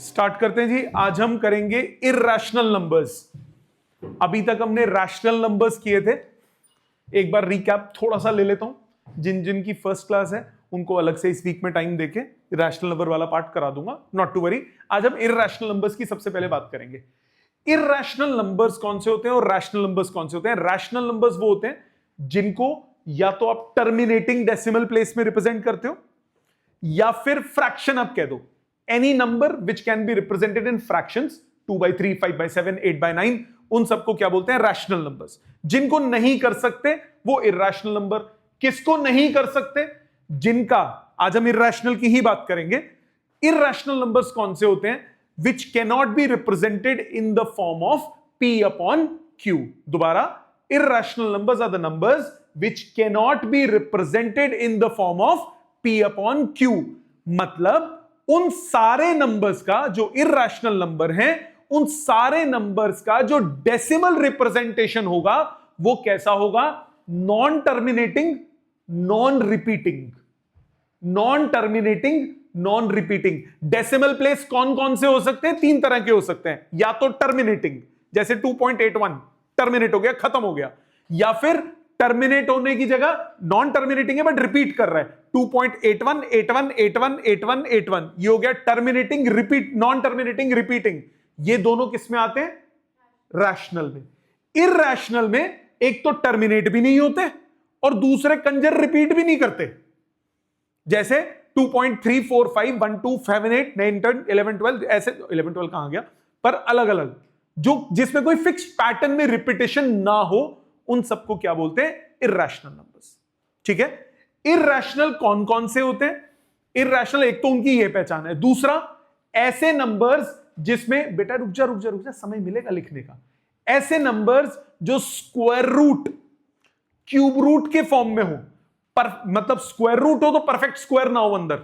Start करते हैं जी। आज हम करेंगे इर्रेशनल नंबर्स। अभी तक हमने रैशनल नंबर्स किए थे। एक बार रिकैप थोड़ा सा ले लेता हूं। जिन जिन की फर्स्ट क्लास है उनको अलग से इस वीक में टाइम देके रैशनल नंबर वाला पार्ट करा दूंगा, नॉट टू वरी। आज हम इर्रेशनल नंबर्स की सबसे पहले बात करेंगे। इर्रेशनल नंबर्स कौन से होते हैं और रैशनल नंबर्स कौन से होते हैं? रैशनल नंबर्स वो होते हैं जिनको या तो आप टर्मिनेटिंग डेसिमल प्लेस में रिप्रेजेंट करते हो या फिर फ्रैक्शन आप कह दो। Any number which can be represented in fractions, 2/3, 5/7, 8/9, उन सबको क्या बोलते हैं? Rational numbers. जिनको नहीं कर सकते वो इर्रेशनल नंबर। किसको नहीं कर सकते? जिनका, आज हम इर्रेशनल की ही बात करेंगे। इर्रेशनल नंबर्स कौन से होते हैं? Which cannot be represented in the form of P/Q। दोबारा, irrational numbers are the numbers which cannot be represented in the form of P/Q। मतलब उन सारे नंबर्स का जो इर्रेशनल नंबर हैं, उन सारे नंबर्स का जो डेसिमल रिप्रेजेंटेशन होगा वो कैसा होगा? Non terminating, non repeating. Non terminating, non repeating. Decimal place कौन कौन से हो सकते हैं? तीन तरह के हो सकते हैं। या तो टर्मिनेटिंग, जैसे 2.81 टर्मिनेट हो गया, खत्म हो गया। या फिर टर्मिनेट होने की जगह नॉन टर्मिनेटिंग है बट रिपीट कर रहा है, 2.81 81 81 81 81, ये हो गया terminating repeat, non terminating repeating. ये दोनों किस में आते हैं? रैशनल में। इर्रेशनल में एक तो टर्मिनेट भी नहीं होते और दूसरे कंजर रिपीट भी नहीं करते। जैसे 2.3 4 5 1 2 7 8 9 10 11 12, ऐसे 11 12 कहां गया, पर अलग अलग, जो जिसमें कोई फिक्स पैटर्न में रिपीटेशन ना हो, उन सबको क्या बोलते हैं? Irrational numbers. ठीक है। इर्रेशनल कौन कौन से होते हैं? इर्रेशनल, एक तो उनकी ये पहचान है। दूसरा, ऐसे नंबर्स जिसमें, बेटा रुक जा, समय मिलेगा लिखने का। ऐसे नंबर्स जो स्क्वायर रूट, क्यूब रूट के फॉर्म में हो, पर मतलब स्क्वायर रूट हो तो परफेक्ट स्क्वायर ना हो अंदर।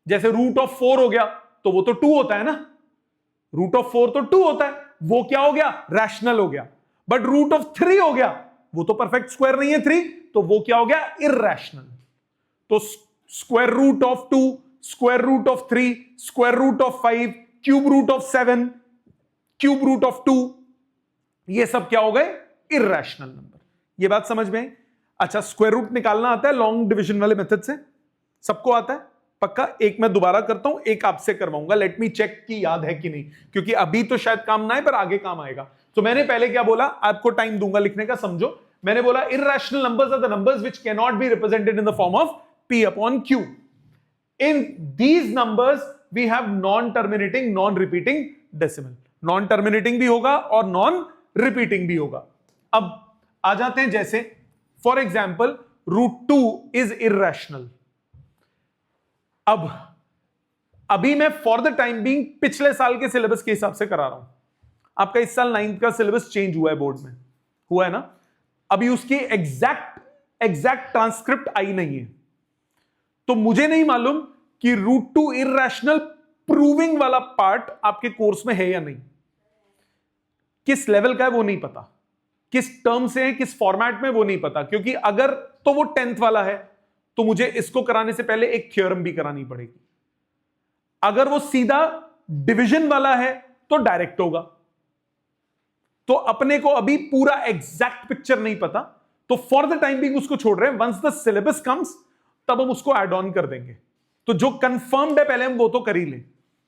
जैसे रूट ऑफ 4 हो गया तो वो तो 2 होता है ना, रूट ऑफ 4 तो 2 होता है, वो क्या हो गया? रैशनल हो गया। बट रूट ऑफ 3 हो गया, वो तो परफेक्ट स्क्वायर नहीं है 3, तो वो क्या हो गया? इर्रेशनल। तो square root of 2, square root of 3, square root of 5, cube root of 7, cube root of 2, ये सब क्या हो गए? Irrational number. ये बात समझ में आई? अच्छा, स्क्वायर रूट निकालना आता है लॉन्ग डिवीजन वाले मेथड से? सबको आता है पक्का? एक मैं दोबारा करता हूं, एक आपसे करवाऊंगा। लेट मी चेक कि याद है कि नहीं, क्योंकि अभी तो शायद काम ना आए पर आगे काम आएगा। तो मैंने पहले क्या बोला, आपको टाइम दूंगा लिखने का, समझो। मैंने बोला irrational numbers are the numbers which can not be represented in the form of P/Q। In these numbers we have non terminating, non repeating decimal. Non terminating भी होगा और नॉन रिपीटिंग भी होगा। अब आ जाते हैं, जैसे फॉर एग्जाम्पल √2 इज इर्रेशनल। अब अभी मैं फॉर द टाइम बीइंग पिछले साल के सिलेबस के हिसाब से करा रहा हूं। आपका इस साल 9th का सिलेबस चेंज हुआ है, बोर्ड में हुआ है ना। अभी उसकी एग्जैक्ट ट्रांसक्रिप्ट आई नहीं है, तो मुझे नहीं मालूम कि √2 इर्रेशनल प्रूविंग वाला पार्ट आपके कोर्स में है या नहीं। किस लेवल का है वो नहीं पता, किस टर्म से है, किस फॉर्मेट में, वो नहीं पता। क्योंकि अगर तो वो 10th वाला है तो मुझे इसको कराने से पहले एक थ्योरम भी करानी पड़ेगी। अगर वो सीधा डिवीजन वाला है तो डायरेक्ट होगा। तो अपने को अभी पूरा एग्जैक्ट पिक्चर नहीं पता, तो फॉर द टाइम बिंग उसको छोड़ रहे हैं। वंस द सिलेबस कम्स तब हम उसको ऐड ऑन कर देंगे। तो जो कंफर्म्ड है पहले हम वो तो कर ही लें,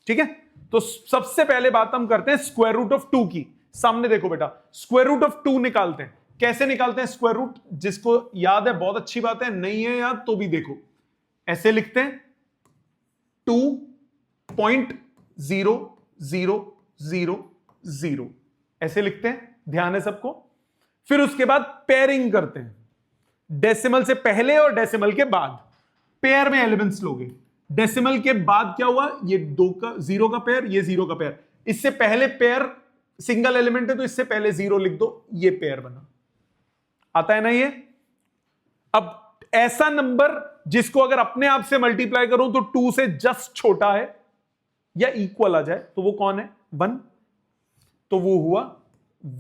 ठीक है। तो सबसे पहले बात हम करते हैं स्क्वायर रूट ऑफ 2 की। सामने देखो बेटा, स्क्वायर रूट ऑफ 2 निकालते हैं। कैसे निकालते हैं स्क्वायर रूट? जिसको याद है बहुत अच्छी बात है, नहीं है याद तो भी देखो, ऐसे लिखते हैं 2.0000, ऐसे लिखते हैं, ध्यान है सबको। फिर उसके बाद पेयरिंग करते हैं, डेसिमल से पहले और डेसिमल के बाद पेयर में एलिमेंट्स लोगे। डेसिमल के बाद क्या हुआ? ये 2 का 0 का पेयर, ये 0 का पेयर। इससे पहले पेयर सिंगल एलिमेंट है तो इससे पहले 0 लिख दो, ये पेयर बना। आता है ना ये? अब ऐसा नंबर जिसको अगर अपने आप से मल्टीप्लाई करूं तो 2 से जस्ट छोटा है या इक्वल आ जाए, तो वो कौन है? 1। तो वो हुआ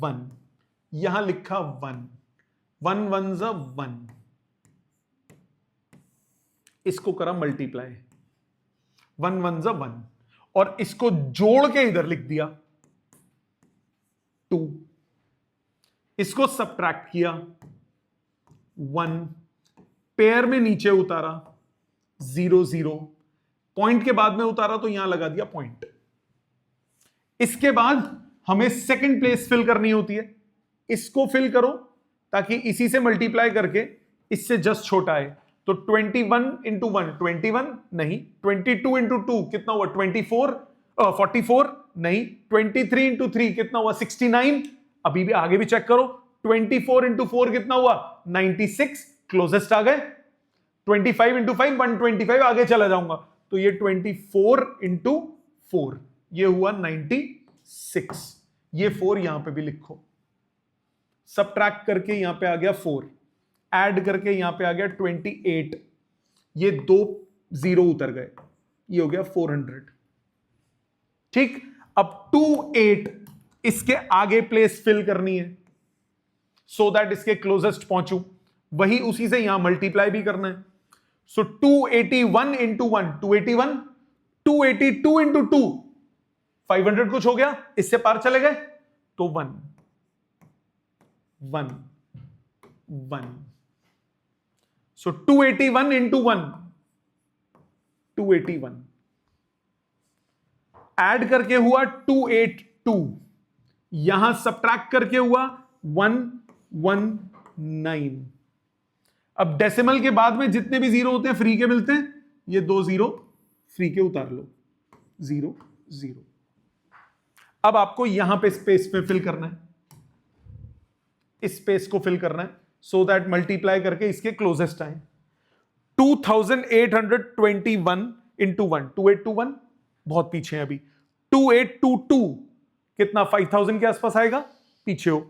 1, यहां लिखा 1, 1 1 ज़ा 1, इसको करा मल्टीप्लाई, 1 1 ज़ा 1। और इसको जोड़ के इधर लिख दिया 2, इसको सब्ट्रैक्ट किया 1, पेयर में नीचे उतारा 0 0, पॉइंट के बाद में उतारा तो यहां लगा दिया पॉइंट। इसके बाद हमें सेकंड प्लेस फिल करनी होती है, इसको फिल करो ताकि इसी से मल्टीप्लाई करके इससे जस्ट छोटा है। तो 21 इंटू 1 21 नहीं, 22 इंटू 2 कितना हुआ 24, 44 नहीं, 23 इंटू 3 कितना हुआ 69, अभी भी आगे भी चेक करो 24 इंटू 4 कितना हुआ 96, क्लोजेस्ट आ गए। 25 इंटू 5 125, आगे चला जाऊंगा तो ये 24 इंटू 4 ये हुआ 96, ये 4 यहां पे भी लिखो, सबट्रैक्ट करके यहां पे आ गया 4, ऐड करके यहां पे आ गया 28, ये 2 0 उतर गए, ये हो गया 400। ठीक, अब 28 इसके आगे प्लेस फिल करनी है सो दैट इसके क्लोजेस्ट पहुंचू, वही उसी से यहां मल्टीप्लाई भी करना है। सो 281 इंटू 1 281, 282 इंटू 2 500 कुछ हो गया, इससे पार चले गए तो 1 1 1। सो 281 इंटू 1 281, ऐड करके हुआ 282, यहां सब्ट्रैक्ट करके हुआ 119। अब डेसिमल के बाद में जितने भी जीरो होते हैं फ्री के मिलते हैं, ये 2 0 फ्री के उतार लो 0 0। अब आपको यहां पे स्पेस में फिल करना है, इस स्पेस को फिल करना है सो दैट मल्टीप्लाई करके इसके क्लोजेस्ट आए। 2821 इंटू 1 2821 बहुत पीछे है अभी, 2822 कितना 5000 के आसपास आएगा, पीछे हो।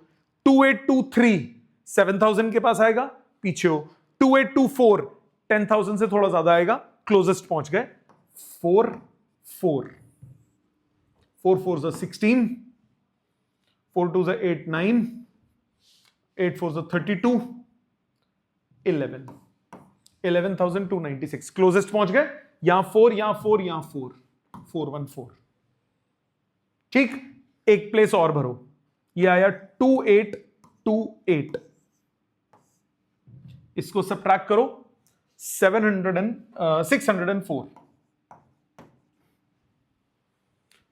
2823 7000 के पास आएगा, पीछे हो। 2824 10,000 से थोड़ा ज्यादा आएगा, क्लोजेस्ट पहुंच गए। 4 4 4 4 16, 4 2 8 9, 8 4 32, 11 11,296, क्लोजेस्ट पहुंच गए। यहां 4 यहां 4 यहां 4 414। ठीक, एक प्लेस और भरो, ये आया 2828, इसको सब्ट्रैक्ट करो 604,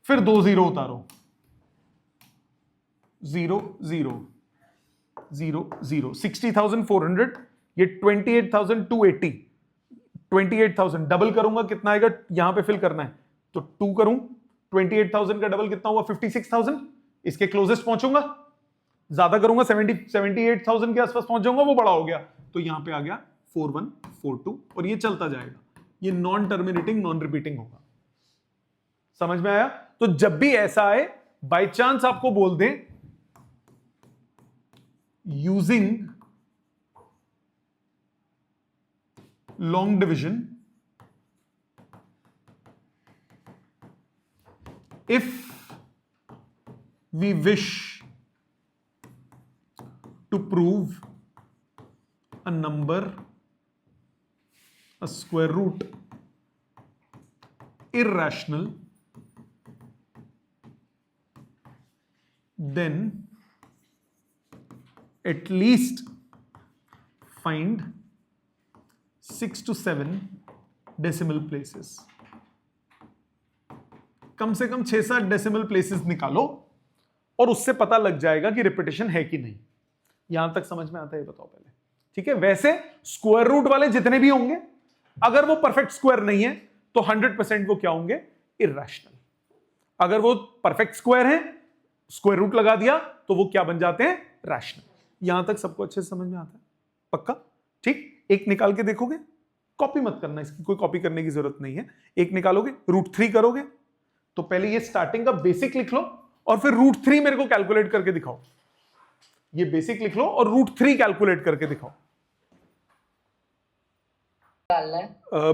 फिर 2 0 उतारो 0 0 0 0, 60,400, ये 28,280, 28,000 डबल करूंगा कितना आएगा, यहां पे फिल करना है तो 2 करूं, 28,000 का डबल कितना हुआ 56,000, इसके क्लोजेस्ट पहुंचूंगा, ज्यादा करूंगा 78,000 के आसपास पहुंच जाऊंगा, वो बड़ा हो गया तो यहां पे आ गया 4142, और ये चलता जाएगा, ये नॉन टर्मिनेटिंग नॉन रिपीटिंग होगा। समझ में आया? तो जब भी ऐसा आए, बाय चांस आपको बोल दें using long division, if we wish to prove a number, a square root, irrational, then at least find 6 to 7 decimal places. कम से कम 6-7 डेसिमल प्लेसेस निकालो और उससे पता लग जाएगा कि रिपीटेशन है कि नहीं। यहां तक समझ में आता है? बताओ पहले। ठीक है, वैसे स्क्वायर रूट वाले जितने भी होंगे, अगर वो परफेक्ट स्क्वायर नहीं है तो 100% वो क्या होंगे? इर्रेशनल। अगर वो परफेक्ट स्क्वायर है, स्क्वायर रूट लगा दिया तो वो क्या बन जाते हैं? रैशनल। यहां तक सबको अच्छे से समझ में आता है? पक्का? ठीक, एक निकाल के देखोगे, कॉपी मत करना, इसकी कोई कॉपी करने की जरूरत नहीं है। एक निकालोगे, √3 करोगे तो पहले ये स्टार्टिंग का बेसिक लिख लो और फिर √3 मेरे को कैलकुलेट करके दिखाओ। ये बेसिक लिख लो और √3 कैलकुलेट करके दिखाओ।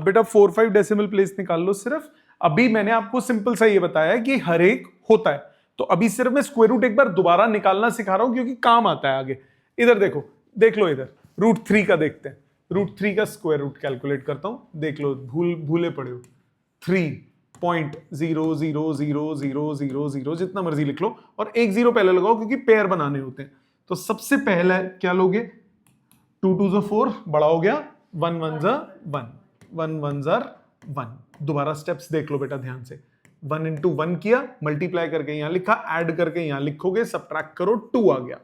बेटा 4-5 डेसिमल प्लेस निकाल लो सिर्फ। अभी मैंने आपको सिंपल सा ये बताया कि हर एक होता है, तो अभी सिर्फ मैं स्क्वायर रूट एक बार दोबारा निकालना सिखा रहा हूं क्योंकि काम आता है आगे। इधर देखो, देख लो, इधर √3 का देखते हैं। √3 का स्क्वायर रूट कैलकुलेट करता हूं, देख लो, भूले पड़े हो। 3 0.00000 जितना मर्जी लिख लो और एक जीरो पहले लगाओ क्योंकि पेयर बनाने होते हैं। तो सबसे पहला क्या लोगे, 2 2 4 बड़ा हो गया, 1 1 1 1 1 1। दोबारा स्टेप्स देख लो बेटा ध्यान से। 1 into 1 किया, मल्टीप्लाई करके यहां लिखा, ऐड करके यहां लिखोगे, सबट्रैक्ट करो, 2 आ गया।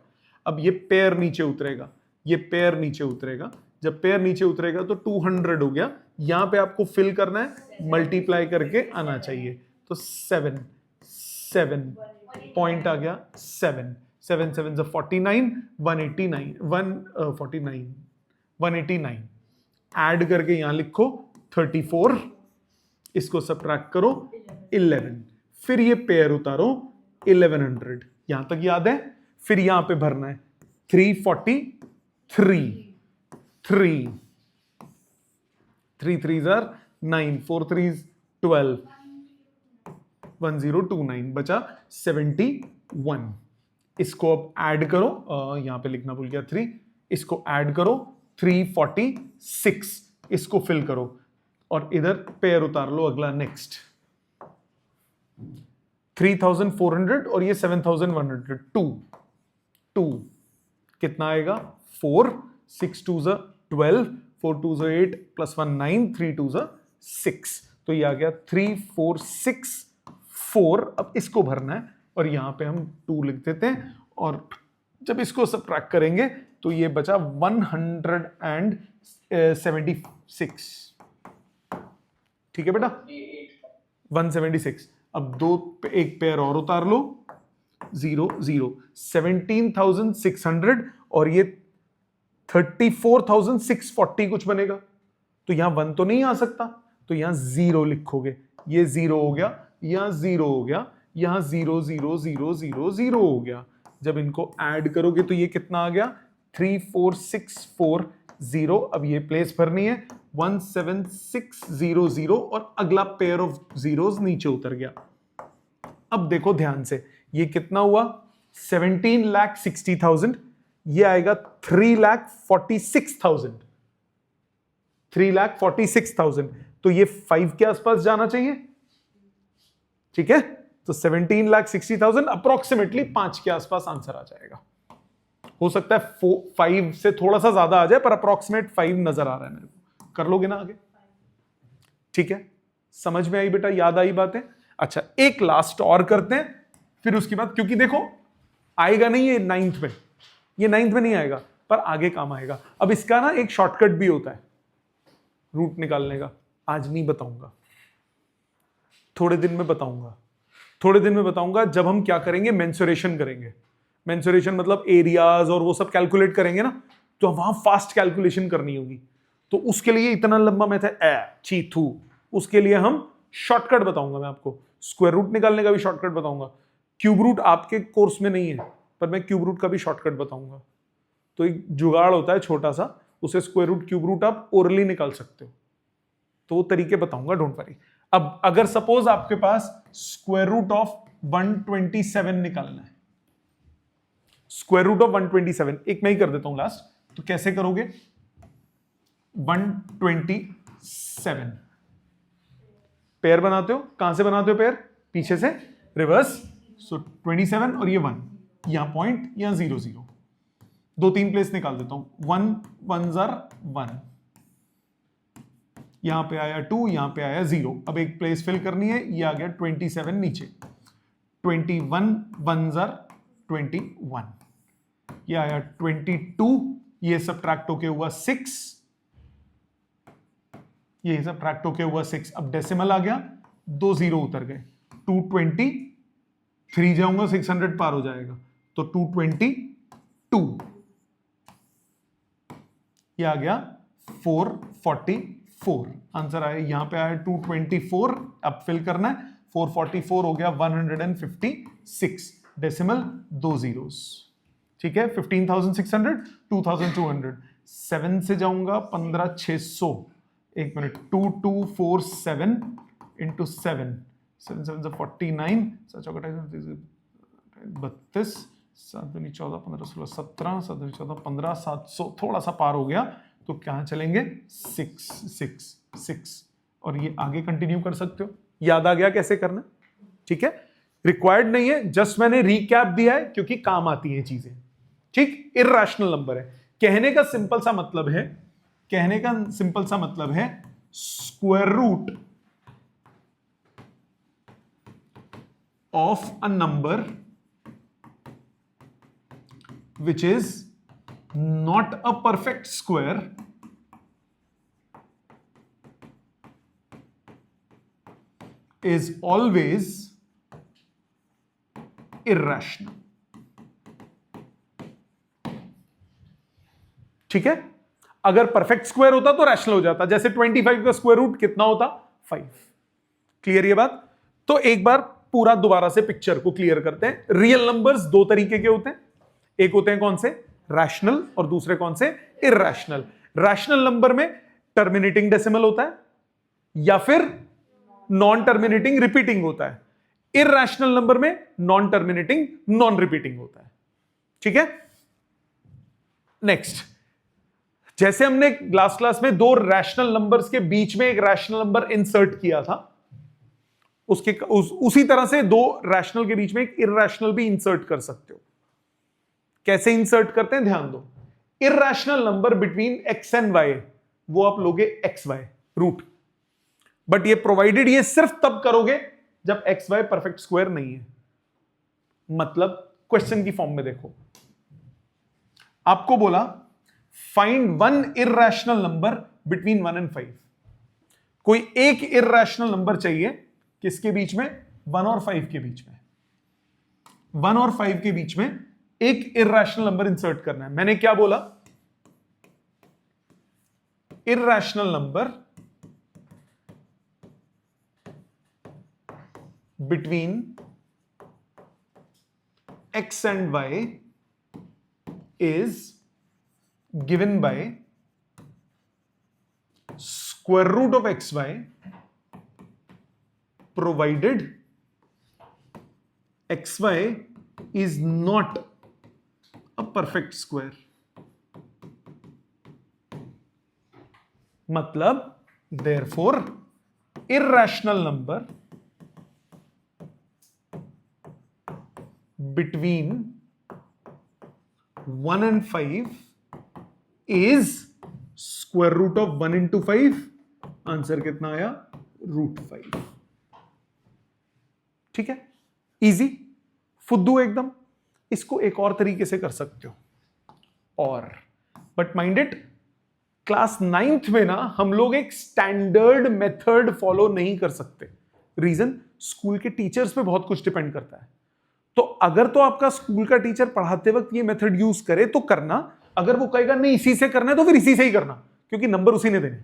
अब ये पेयर नीचे उतरेगा, ये पेयर नीचे उतरेगा। जब पेयर नीचे उतरेगा तो 200 हो गया। यहां पे आपको फिल करना है, मल्टीप्लाई करके आना चाहिए। तो 7 पॉइंट आ गया, 7 7 7 49, 189 149 189। ऐड करके यहां लिखो 34, इसको सबट्रैक्ट करो 11, फिर ये पेयर उतारो 1100। यहां तक याद है? फिर यहां पे भरना है 343, 3 3 are 9, 4 3 12, 1029 बचा 71। इसको अब ऐड करो, यहां पे लिखना भूल गया 3, इसको ऐड करो 346, इसको फिल करो और इधर पेयर उतार लो अगला नेक्स्ट 3400 और ये 7100, 2 कितना आएगा 4 6 2 12 4 2 8 + 1 9 3 2 6। तो ये आ गया 3464। अब इसको भरना है और यहां पे हम 2 लिख देते हैं और जब इसको सबट्रैक्ट करेंगे तो ये बचा 176। ठीक है बेटा, 176। अब एक पेयर और उतार लो, 0 0 17,600 और ये 34,640 कुछ बनेगा। तो यहां 1 तो नहीं आ सकता, तो यहां 0 लिखोगे, ये 0 हो गया, यहां 0 हो गया, यहां 0 0 0 0 0 हो गया। जब इनको ऐड करोगे तो ये कितना आ गया 34640। अब ये प्लेस भरनी है 17600 और अगला पेयर ऑफ जीरोस नीचे उतर गया। अब देखो ध्यान से, ये कितना हुआ 17,60,000, ये आएगा 3,46,000, 3,46,000। तो ये 5 के आसपास जाना चाहिए। ठीक है, तो 17,60,000 अप्रोक्सीमेटली 5 के आसपास आंसर आ जाएगा। हो सकता है 5 से थोड़ा सा ज्यादा आ जाए, पर अप्रोक्सीमेट 5 नजर आ रहा है मेरे को। कर लोगे ना आगे? ठीक है, समझ में आई बेटा, याद आई बातें? अच्छा, एक लास्ट और करते हैं, फिर उसके बाद, क्योंकि देखो आएगा नहीं ये 9th में, ये 9th में नहीं आएगा, पर आगे काम आएगा। अब इसका ना एक शॉर्टकट भी होता है रूट निकालने का, आज नहीं बताऊंगा, थोड़े दिन में बताऊंगा। थोड़े दिन में बताऊंगा जब हम क्या करेंगे, मेंसुरेशन करेंगे। मेंसुरेशन मतलब एरियाज और वो सब कैलकुलेट करेंगे ना, तो वहां फास्ट कैलकुलेशन करनी होगी। तो उसके लिए इतना लंबा मेथड ची थू, उसके लिए हम शॉर्टकट बताऊंगा मैं आपको। स्क्वायर रूट निकालने का भी शॉर्टकट बताऊंगा। क्यूब रूट आपके कोर्स में नहीं है, पर मैं क्यूब रूट का भी शॉर्टकट बताऊंगा। तो एक जुगाड़ होता है छोटा सा, उसे स्क्वायर रूट क्यूब रूट आप ओरली निकाल सकते हो, तो वो तरीके बताऊंगा, डोंट वरी। अब अगर सपोज आपके पास स्क्वायर रूट ऑफ 127 निकालना है, स्क्वायर रूट ऑफ 127, एक मैं ही कर देता हूं लास्ट। तो कैसे करोगे, 127 पेयर बनाते हो, कहां से बनाते हो पेयर, पीछे से रिवर्स। सो 27 और ये 1, यहां पॉइंट, यहां 0 0, 2-3 प्लेस निकाल देता हूं। 1 1 1, यहां पे आया 2, यहां पे आया 0। अब एक प्लेस फिल करनी है, ये आ गया 27 नीचे, 21 1 21, ये आया 22, ये सबट्रैक्ट होके हुआ 6, ये सबट्रैक्ट होके हुआ 6। अब डेसिमल आ गया, 2 0 उतर गए, 223 जाऊंगा 600 पार हो जाएगा, तो 222, ये आ गया 444। आंसर आया, यहां पे आया 224। अब फिल करना है, 444 हो गया 156, डेसिमल 2 zeros। ठीक है, 15,600, 2,200, 7 से जाऊंगा 15,600, एक मिनट, 2247 इंटू 7, 7 7 49, 32 32, 7 14 15 16 17, 7 14 15, 700 थोड़ा सा पार हो गया, तो कहां चलेंगे 6 6 6, और ये आगे कंटिन्यू कर सकते हो, याद आ गया कैसे करना? ठीक है, रिक्वायर्ड नहीं है, जस्ट मैंने रिकैप दिया है क्योंकि काम आती हैं चीजें। ठीक, इर्रेशनल नंबर है। कहने का सिंपल सा मतलब है square root of a number which is not a perfect square is always irrational। ठीक है, अगर परफेक्ट स्क्वायर होता तो रैशनल हो जाता, जैसे 25 का स्क्वायर रूट कितना होता? 5। क्लियर ये बात? तो एक बार पूरा दोबारा से पिक्चर को क्लियर करते हैं। रियल नंबर्स दो तरीके के होते हैं, एक होते हैं कौन से? रैशनल, और दूसरे कौन से? इर्रेशनल। रैशनल नंबर में टर्मिनेटिंग डेसिमल होता है या फिर नॉन टर्मिनेटिंग रिपीटिंग होता है। इर्रेशनल नंबर में नॉन टर्मिनेटिंग नॉन रिपीटिंग होता है। ठीक है, नेक्स्ट, जैसे हमने लास्ट क्लास में दो रैशनल नंबर्स के बीच में एक रैशनल नंबर इंसर्ट किया था, उसी तरह से दो रैशनल के बीच में एक इर्रेशनल भी इंसर्ट कर सकते हो। कैसे इंसर्ट करते हैं ध्यान दो। Irrational number between x and y, वो आप लोगे एक्स वाई रूट, बट ये प्रोवाइडेड ये सिर्फ तब करोगे जब एक्स वाई परफेक्ट स्क्वायर नहीं है। मतलब क्वेश्चन की फॉर्म में देखो, आपको बोला find one irrational number between 1 and 5। कोई एक इर्रेशनल नंबर चाहिए, किसके बीच में? 1 और 5 के बीच में। 1 और 5 के बीच में एक इर्रेशनल नंबर इंसर्ट करना है। मैंने क्या बोला? Irrational number between x and y is given by square root of xy provided xy is not a perfect square। मतलब therefore irrational number between 1 and 5 is square root of 1 into 5। Answer कितना आया? √5। ठीक है, easy, फुद्दू एकदम। इसको एक और तरीके से कर सकते हो, और but mind it, class 9th में ना हम लोग एक स्टैंडर्ड मेथड फॉलो नहीं कर सकते। रीजन, स्कूल के टीचर्स पे बहुत कुछ डिपेंड करता है। तो अगर तो आपका स्कूल का टीचर पढ़ाते वक्त ये मेथड यूज करे तो करना, अगर वो कहेगा नहीं इसी से करना है तो फिर इसी से ही करना, क्योंकि नंबर उसी ने देने।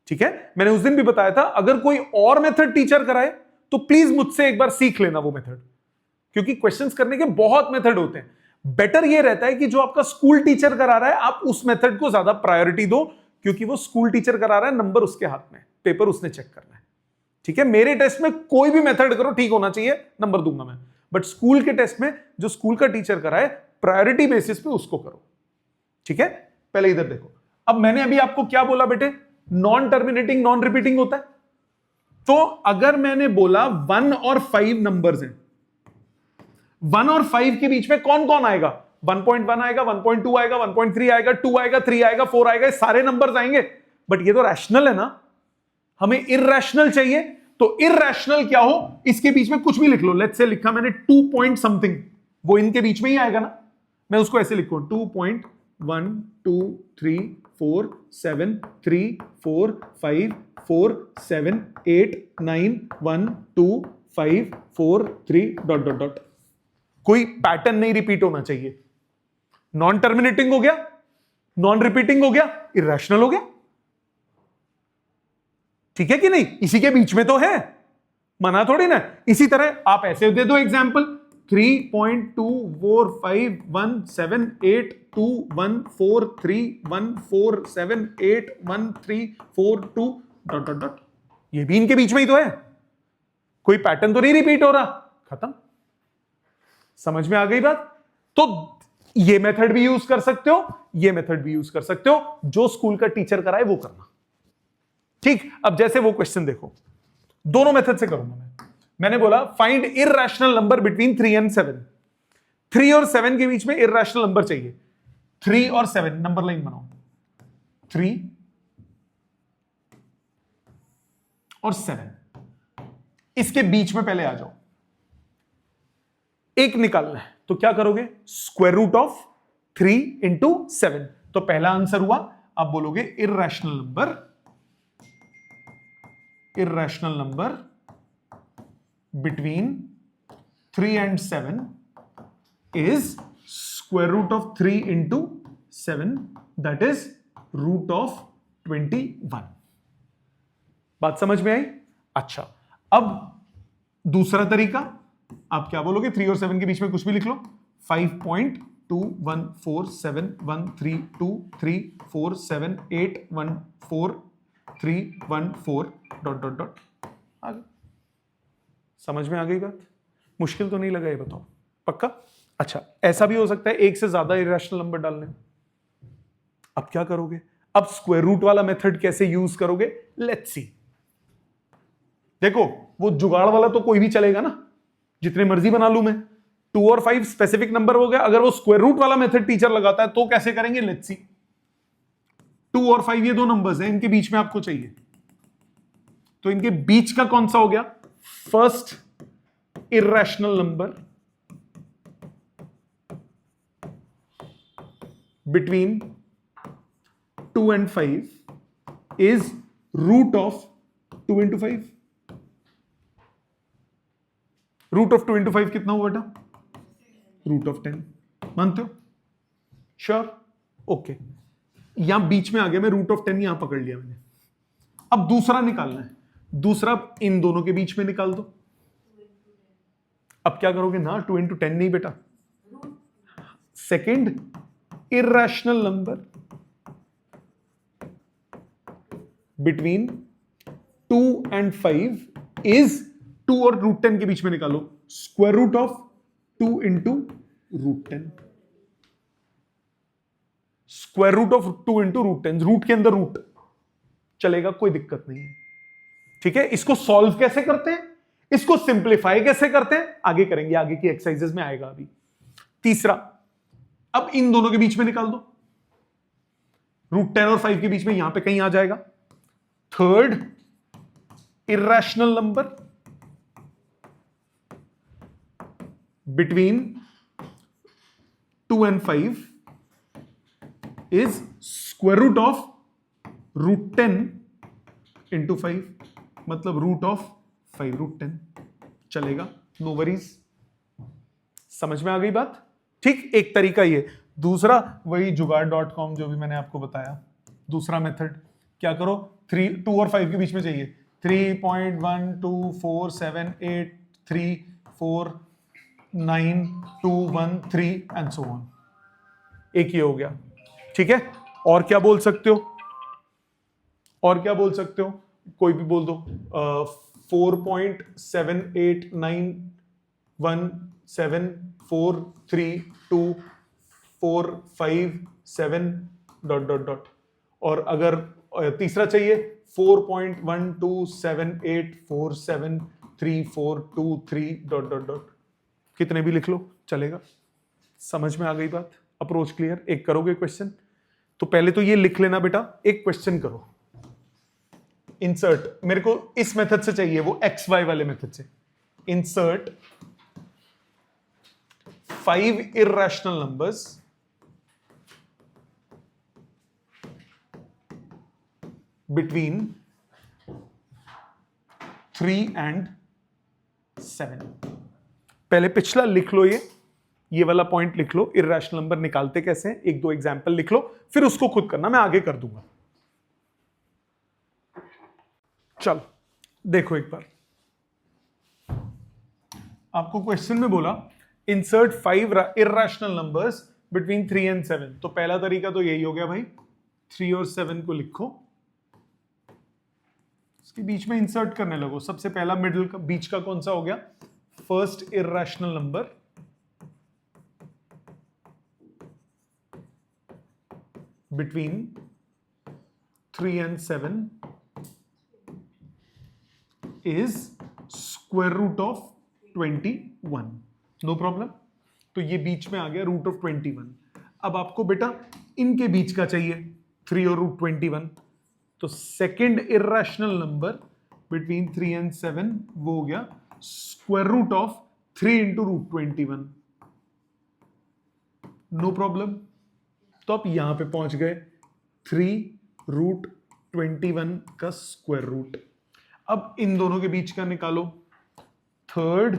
ठीक है, मैंने उस दिन भी बताया था, अगर कोई और मेथड टीचर कराए तो प्लीज मुझसे एक बार सीख लेना वो मेथड, क्योंकि क्वेश्चंस करने के बहुत मेथड होते हैं। बेटर ये रहता है कि जो आपका स्कूल टीचर करा रहा है आप उस मेथड को ज्यादा प्रायोरिटी दो, क्योंकि वो स्कूल टीचर करा रहा है, नंबर उसके हाथ में, पेपर उसने चेक करना है। ठीक है, मेरे टेस्ट में कोई भी मेथड करो ठीक होना चाहिए, नंबर दूंगा मैं, बट स्कूल के टेस्ट में जो स्कूल का टीचर कराए प्रायोरिटी बेसिस पे उसको करो। ठीक है, पहले इधर देखो। अब मैंने अभी आपको क्या बोला बेटे? नॉन टर्मिनेटिंग नॉन रिपीटिंग होता है। तो अगर मैंने बोला 1 और 5 नंबर्स हैं, 1 और 5 के बीच में कौन कौन आएगा? 1.1 आएगा, 1.2 आएगा, 1.3 आएगा, 2 आएगा, 3 आएगा, 4 आएगा, सारे नंबर्स आएंगे। बट ये तो रैशनल है ना, हमें इर्रेशनल चाहिए। तो इर्रेशनल क्या हो, इसके बीच में कुछ भी लिख लो। लेट्स से लिखा मैंने 2 पॉइंट समथिंग, वो इनके बीच में ही आएगा ना, मैं उसको ऐसे लिखूं 2.1 2 3 4 7 3 4 5 4 7 8 9 1 2 5 4 3 डॉट डॉट डॉट। कोई पैटर्न नहीं रिपीट होना चाहिए। नॉन टर्मिनेटिंग हो गया, नॉन रिपीटिंग हो गया, इर्रेशनल हो गया। ठीक है कि नहीं? इसी के बीच में तो है, मना थोड़ी ना। इसी तरह आप ऐसे दे दो एग्जाम्पल, 3.2451782143147813472 डॉट डॉट डॉट। ये भी इनके बीच में ही तो है, कोई पैटर्न तो नहीं रिपीट हो रहा। खत्म, समझ में आ गई बात? तो ये मेथड भी यूज कर सकते हो, ये मेथड भी यूज कर सकते हो, जो स्कूल का टीचर कराए वो करना। ठीक, अब जैसे वो क्वेश्चन देखो, दोनों मेथड से करूंगा मैंने बोला find irrational number between 3 and 7। 3 और 7 के बीच में इररेशनल नंबर चाहिए। 3 और 7 नंबर लाइन बनाओ। 3 और 7 इसके बीच में पहले आ जाओ। एक निकालना है तो क्या करोगे? Square root of 3 into 7। तो पहला आंसर हुआ। आप बोलोगे irrational number between 3 and 7 is square root of 3 into 7, that is root of 21। बात समझ में आई? अच्छा, अब दूसरा तरीका आप क्या बोलोगे? 3 और 7 के बीच में कुछ भी लिख लो। 5.2147132347814314314 डॉट डॉट डॉट। आगे समझ में आ गई बात? मुश्किल तो नहीं लगा ये बताओ? पक्का? अच्छा, ऐसा भी हो सकता है एक से ज्यादा इरेशनल नंबर डालने। अब क्या करोगे? अब स्क्वायर रूट वाला मेथड कैसे यूज करोगे? Let's see. देखो, वो जुगाड़ वाला तो कोई भी चलेगा ना, जितने मर्जी बना लूं मैं। 2 और 5 स्पेसिफिक नंबर हो गया। अगर वो स्क्वायर रूट वाला मेथड टीचर लगाता है तो कैसे करेंगे? Let's see. 2 और 5 ये दो नंबर्स हैं, इनके बीच में आपको चाहिए, तो इनके बीच का कौन सा हो गया? First irrational number between 2 and 5 is root of 2 into 5। Root of 2 into 5 कितना हुआ बेटा? Root of 10। मानते हो? श्योर? ओके, यहां बीच में आ गया मैं, रूट ऑफ 10 यहां पकड़ लिया मैंने। अब दूसरा निकालना है। दूसरा इन दोनों के बीच में निकाल दो। अब क्या करोगे ना? 2 into 10 नहीं बेटा, second irrational number between 2 and 5 is 2 और रूट 10 के बीच में निकालो। Square root of 2 into root 10। Square root of 2 into root 10, root के अंदर रूट चलेगा, कोई दिक्कत नहीं है। ठीक है, इसको सॉल्व कैसे करते हैं, इसको सिंप्लीफाई कैसे करते हैं, आगे करेंगे, आगे की एक्सरसाइजेस में आएगा। अभी तीसरा, अब इन दोनों के बीच में निकाल दो। रूट 10 और 5 के बीच में यहां पे कहीं आ जाएगा। Third irrational number between 2 and 5 is square root of root 10 into 5, मतलब रूट ऑफ 5 रूट 10 चलेगा, नो वरीज। समझ में आ गई बात? ठीक, एक तरीका ये। दूसरा वही जुगाड़.com जो भी मैंने आपको बताया, दूसरा मेथड। क्या करो? 2 और 5 के बीच में चाहिए। 3.12478349213 एंड सो ऑन। एक ये हो गया। ठीक है, और क्या बोल सकते हो? और क्या बोल सकते हो? कोई भी बोल दो। 4.789117432457 डॉट डॉट डॉट। और अगर तीसरा चाहिए 4.127847343 डॉट डॉट डॉट। कितने भी लिख लो, चलेगा। समझ में आ गई बात? Approach clear? एक करोगे क्वेश्चन? तो पहले तो ये लिख लेना बेटा, एक क्वेश्चन करो। इंसर्ट, मेरे को इस मेथड से चाहिए, वो एक्स वाई वाले मेथड से। Insert 5 irrational numbers between 3 and 7। पहले पिछला लिख लो, ये वाला पॉइंट लिख लो। इररेशनल नंबर निकालते कैसे हैं, एक दो एग्जांपल लिख लो, फिर उसको खुद करना, मैं आगे कर दूंगा। चलो देखो एक बार, आपको क्वेश्चन में बोला insert 5 irrational numbers between 3 and 7। तो पहला तरीका तो यही हो गया भाई, 3 और 7 को लिखो, इसके बीच में इंसर्ट करने लगो। सबसे पहला मिडिल का, बीच का कौन सा हो गया? First irrational number between 3 and 7 is square root of 21। No problem. तो ये बीच में आ गया रूट ऑफ 21। अब आपको बेटा इनके बीच का चाहिए 3 और रूट 21। तो second irrational number between 3 and 7 वो हो गया square root of 3 into root 21। No problem. तो आप यहां पे पहुंच गए 3 रूट 21 का स्क्वायर रूट। अब इन दोनों के बीच का निकालो। Third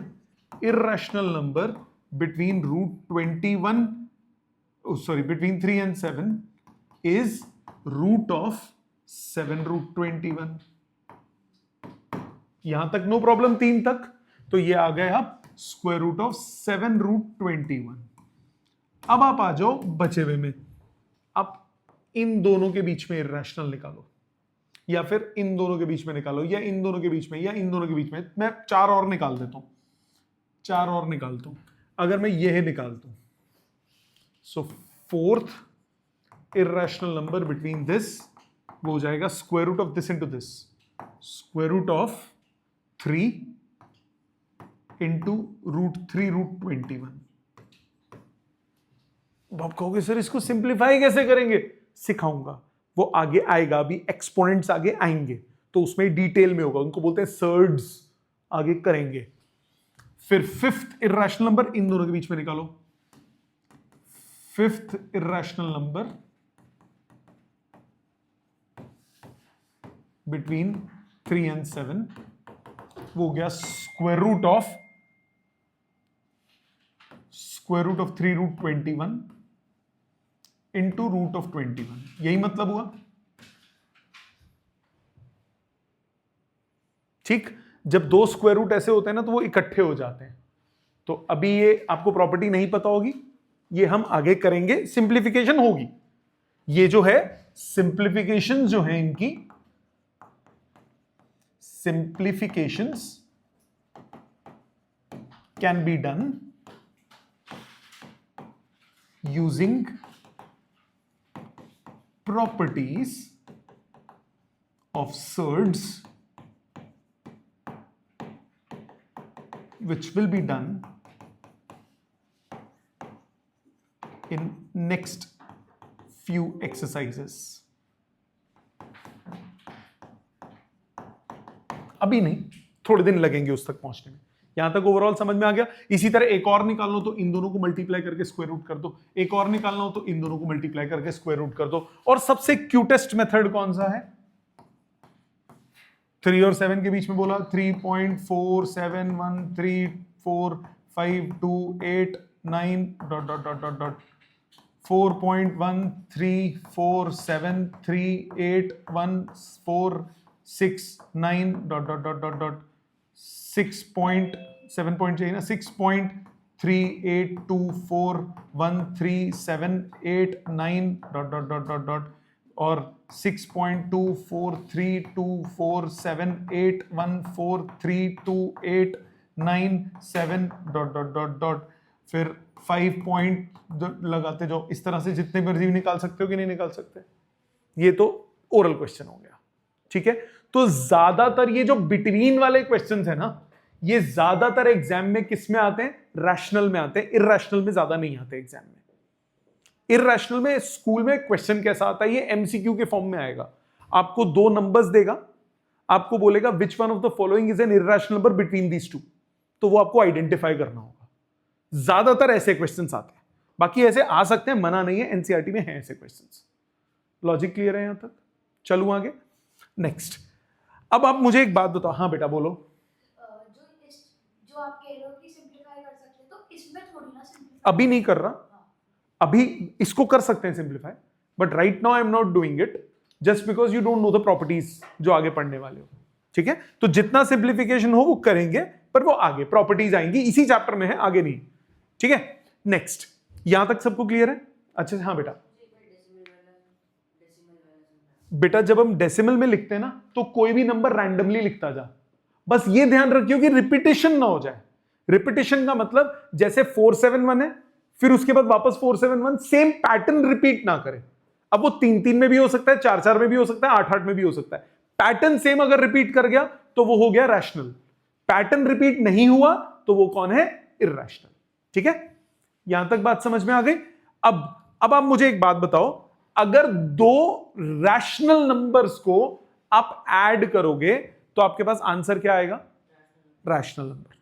irrational number between root 21 between 3 and 7 is root of 7 root 21। यहां तक नो प्रॉब्लम, 3 तक। तो ये आ गया आप स्क्वायर रूट ऑफ 7 रूट 21। अब आप आ जाओ बचे हुए में। आप इन दोनों के बीच में इर्रेशनल निकालो, या फिर इन दोनों के बीच में निकालो, या इन दोनों के बीच में, या इन दोनों के बीच में। मैं 4 और निकाल देता हूं, 4 और निकालता हूं। अगर मैं यह निकालता हूं, so fourth irrational number between this वो हो जाएगा square root of this into this, square root of 3 into root 3 root 21। आप कहोगे सर इसको सिंप्लीफाई कैसे करेंगे? सिखाऊंगा, वो आगे आएगा, अभी एक्सपोनेंट्स आगे आएंगे तो उसमें डिटेल में होगा, उनको बोलते हैं सर्ड्स, आगे करेंगे। फिर फिफ्थ इर्रेशनल नंबर इन दोनों के बीच में निकालो। Fifth irrational number between 3 and 7 वो हो गया square root of 3 root 21 into root of 21। यही मतलब हुआ, ठीक। जब दो स्क्वायर रूट ऐसे होते हैं ना तो वो इकट्ठे हो जाते हैं। तो अभी ये आपको प्रॉपर्टी नहीं पता होगी, ये हम आगे करेंगे, सिंप्लीफिकेशन होगी। ये जो है सिंप्लीफिकेशन जो है इनकी, simplifications can be done using properties of surds, which will be done in next few exercises। अभी नहीं, थोड़े दिन लगेंगे उस तक पहुंचने में। यहां तक ओवरऑल समझ में आ गया। इसी तरह एक और निकालना हो तो इन दोनों को मल्टीप्लाई करके स्क्वायर रूट कर दो, एक और निकालना हो तो इन दोनों को मल्टीप्लाई करके स्क्वायर रूट कर दो। और सबसे क्यूटेस्ट मेथड कौन सा है? 3 और 7 के बीच में बोला 3.47134528 dot dot dot dot dot 4.1347381469 dot dot dot dot dot 6.7 चाहिए ना, 6.38241378 dot dot dot dot dot और 6.24324781432897 डॉट डॉट डॉट डॉट। फिर 5 पॉइंट लगाते जाओ, इस तरह से जितने मर्जी निकाल सकते हो कि नहीं निकाल सकते। ये तो ओरल क्वेश्चन हो गया, ठीक है। तो ज्यादातर ये जो बिटवीन वाले क्वेश्चंस है ना, ये ज्यादातर एग्जाम में किस में आते हैं? रैशनल में आते हैं, इरैशनल में ज्यादा नहीं आते एग्जाम में। इरैशनल में स्कूल में क्वेश्चन कैसा आता है? ये एमसीक्यू के फॉर्म में आएगा। आपको 2 नंबर्स देगा, आपको बोलेगा which one of the following is an irrational number between these two, तो वो आपको आइडेंटिफाई करना होगा। ज्यादातर ऐसे क्वेश्चंस आते हैं, बाकी ऐसे आ सकते हैं, मना नहीं है, एनसीईआरटी में है ऐसे क्वेश्चंस। लॉजिक क्लियर है यहां तक? चलूं आगे, नेक्स्ट। अब आप मुझे एक बात बताओ। हाँ बेटा बोलो। जो आप कह रहे हो कि सिंपलीफाई कर सकते हैं, तो इसमें थोड़ी ना सिंपलीफाई अभी नहीं कर रहा, अभी इसको कर सकते हैं simplify, but right now I am not doing it just because you don't know the properties जो आगे पढ़ने वाले हो, ठीक है। तो जितना सिंप्लीफिकेशन हो वो करेंगे, पर वो आगे प्रॉपर्टीज आएंगी, इसी चैप्टर में है, आगे नहीं, ठीक है। नेक्स्ट, यहां तक सबको क्लियर है? अच्छा हाँ बेटा। बेटा जब हम डेसिमल में लिखते हैं ना तो कोई भी नंबर रैंडमली लिखता जा, बस ये ध्यान रखियो कि रिपीटेशन ना हो जाए। रिपीटेशन का मतलब जैसे 471 है, फिर उसके बाद वापस 471, सेम पैटर्न रिपीट ना करे। अब वो 3-3 में भी हो सकता है, 4-4 में भी हो सकता है, 8-8 में भी हो सकता है। पैटर्न सेम अगर रिपीट कर गया तो वो हो गया रैशनल, पैटर्न रिपीट नहीं हुआ तो वो कौन है, इर्रेशनल। ठीक है, यहां तक बात समझ में आ गई। अब आप मुझे एक बात बताओ, अगर दो रैशनल नंबर्स को आप ऐड करोगे तो आपके पास आंसर क्या आएगा, रैशनल नंबर।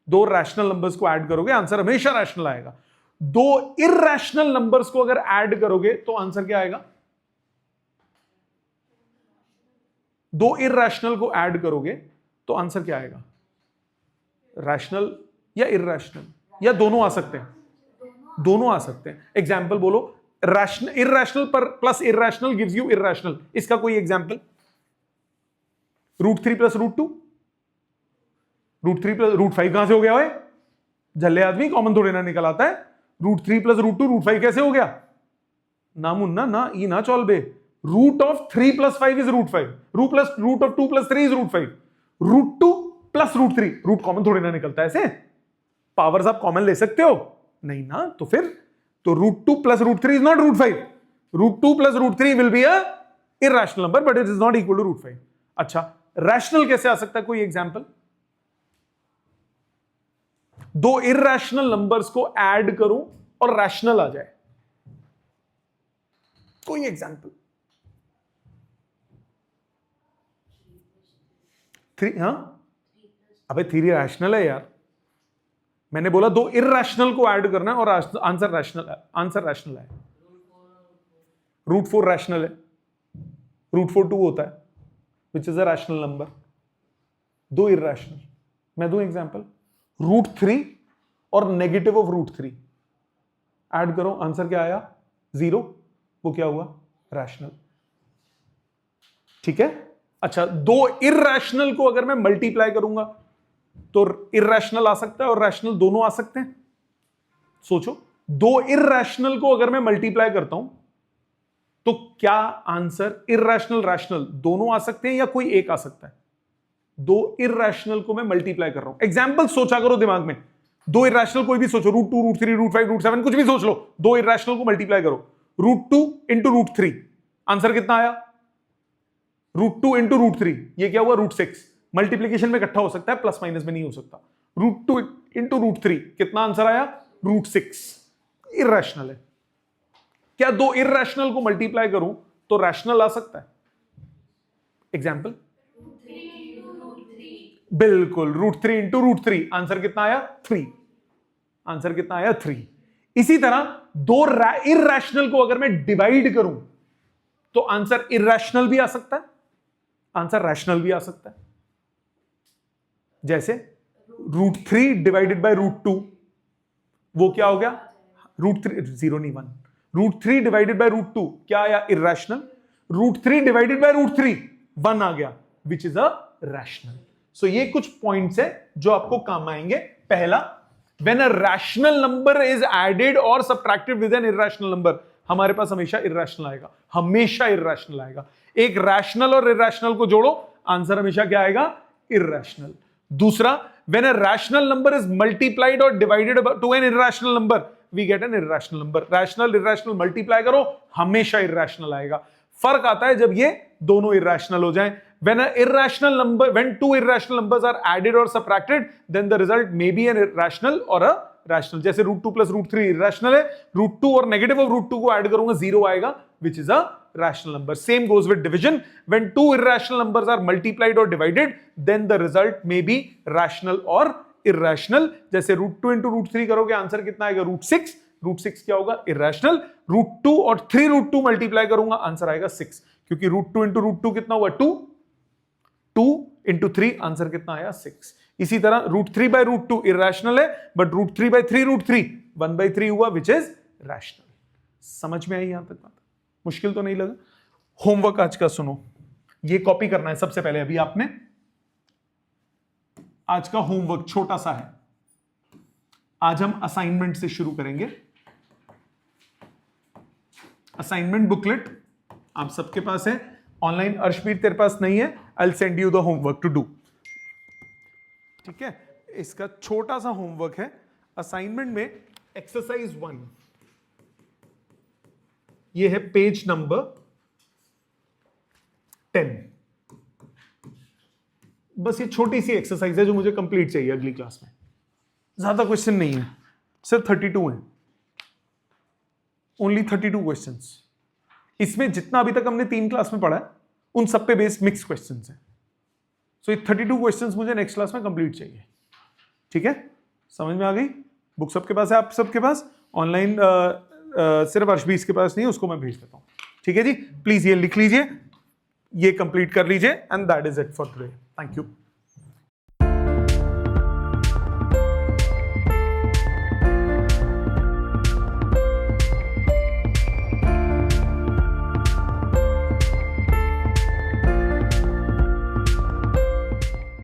दो रैशनल नंबर्स को ऐड करोगे आंसर हमेशा रैशनल आएगा। दो इर्रेशनल नंबर्स को अगर ऐड करोगे तो आंसर क्या आएगा, दो इर्रेशनल को ऐड करोगे तो आंसर क्या आएगा, रैशनल या इर्रेशनल, या दोनों आ सकते हैं, दोनों आ सकते हैं। एग्जाम्पल बोलो, रैशनल इर्रेशनल पर plus irrational gives you irrational, इसका कोई एग्जाम्पल। √3 प्लस √2, √3 प्लस √5 कहां से हो गया है, झल्ले आदमी कॉमन थोड़े ना निकल आता है। √3 प्लस √2 √5 कैसे हो गया, ना मुन्ना ना ई ना चौल बे। Root of 3 plus 5 is √5, root of 2 plus 3 is √5, √2 plus √3, root common थोड़े ना निकलता है ऐसे, पावर्स आप कॉमन ले सकते हो नहीं ना, तो फिर तो √2 plus √3 is not √5, √2 plus √3 will be a irrational number but it is not equal to √5। अच्छा, रैशनल कैसे आ सकता है, कोई एग्जांपल। दो इर्रेशनल नंबर्स को ऐड करूं और रैशनल आ जाए, कोई एग्जांपल। 3, हाँ अबे 3 रैशनल है यार, मैंने बोला दो इर्रेशनल को ऐड करना है और आंसर रैशनल है, आंसर रैशनल है। √4 रैशनल है, √4 2 होता है which is a rational number. दो इर्रेशनल, मैं दूं एग्जांपल, √3 और नेगेटिव ऑफ √3 ऐड करो, आंसर क्या आया, 0, वो क्या हुआ, रैशनल। ठीक है, अच्छा दो इर्रेशनल को अगर मैं मल्टीप्लाई करूंगा तो इर्रेशनल आ सकता है और रैशनल दोनों आ सकते हैं। सोचो, दो इर्रेशनल को अगर मैं मल्टीप्लाई करता हूं तो क्या आंसर इर्रेशनल रैशनल दोनों आ सकते हैं या कोई एक आ सकता है। दो इर्रेशनल को मैं मल्टीप्लाई कर रहा हूं, एग्जांपल सोचा करो दिमाग में, दो इर्रेशनल कोई भी सोचो, √2 √3 √5 √7 कुछ भी सोच लो, दो इर्रेशनल को मल्टीप्लाई करो, √2 इंटू √3, आंसर कितना आया, √2 इंटू √3, ये क्या हुआ, √6। मल्टीप्लीकेशन में इकट्ठा हो सकता है, प्लस माइनस में नहीं हो सकता। √2 इंटू √3 कितना आंसर आया, √6, इर्रेशनल है। क्या दो इर्रेशनल को मल्टीप्लाई करूं तो रैशनल आ सकता है, एग्जाम्पल। बिल्कुल, √3 इंटू √3, आंसर कितना आया, 3, आंसर कितना आया, 3। इसी तरह दो इर्रेशनल को अगर मैं डिवाइड करूं तो आंसर इर्रेशनल भी आ सकता है, आंसर रैशनल भी आ सकता है। जैसे √3 डिवाइडेड बाय √2, वो क्या हो गया, √3 0 नहीं 1, √3 डिवाइडेड बाय √2 क्या आया, इर्रेशनल, √3 डिवाइडेड बाय √3 1 आ गया विच इज अ रैशनल। सो ये कुछ पॉइंट्स है जो आपको काम आएंगे। पहला, when a rational number is added और subtracted with an irrational number, हमारे पास हमेशा इर्रेशनल आएगा, हमेशा इर्रेशनल आएगा। एक रैशनल और इर्रेशनल को जोड़ो, आंसर हमेशा क्या आएगा, इर्रेशनल। दूसरा, when a rational number is multiplied और divided to an irrational number, we get an irrational number. Rational irrational multiply करो, हमेशा इर्रेशनल आएगा। फर्क आता है जब ये दोनों इर्रेशनल हो जाएं। When an irrational number, when two irrational numbers are added or subtracted, then the result may be an irrational or a rational. जैसे √2 प्लस √3 irrational है, √2 और नेगेटिव ऑफ √2 को ऐड करूंगा 0 आएगा, which is a rational number. Same goes with division. When two irrational numbers are multiplied or divided, then the result may be rational or irrational. जैसे √2 into √3 करोगे, answer कितना आएगा, √6, √6 क्या होगा, irrational. √2 और 3 √2 मल्टीप्लाई करूंगा, आंसर आएगा 6, क्योंकि √2 into √2 कितना हुआ, 2, 2 into 3, आंसर कितना आया, 6। इसी तरह √3 by √2 इर्रेशनल है, बट √3 by 3 √3 1/3 हुआ, विच इज रैशनल। समझ में आई यहां तक बात, मुश्किल तो नहीं लगा। होमवर्क आज का सुनो, ये कॉपी करना है सबसे पहले। अभी आपने आज का होमवर्क छोटा सा है, आज हम असाइनमेंट से शुरू करेंगे। असाइनमेंट बुकलेट आप सबके पास है ऑनलाइन, अर्शवीर तेरे पास नहीं है, I will send you the homework to do. ठीक है, इसका छोटा सा होमवर्क है असाइनमेंट में, एक्सरसाइज 1, ये है पेज नंबर 10। बस ये छोटी सी एक्सरसाइज है जो मुझे कंप्लीट चाहिए अगली क्लास में, ज्यादा क्वेश्चन नहीं है, सिर्फ 32 है, ओनली 32 क्वेश्चंस। इसमें जितना अभी तक हमने 3 क्लास में पढ़ा है उन सब पे बेस्ड मिक्स क्वेश्चंस हैं। सो ये 32 क्वेश्चंस मुझे नेक्स्ट क्लास में कंप्लीट चाहिए। ठीक है, समझ में आ गई? बुक सबके पास है, आप सबके पास ऑनलाइन, सिर्फ अर्शबीस के पास नहीं है, उसको मैं भेज देता हूँ। ठीक है जी, प्लीज ये लिख लीजिए, ये कंप्लीट कर लीजिए, and that is it for today. Thank you.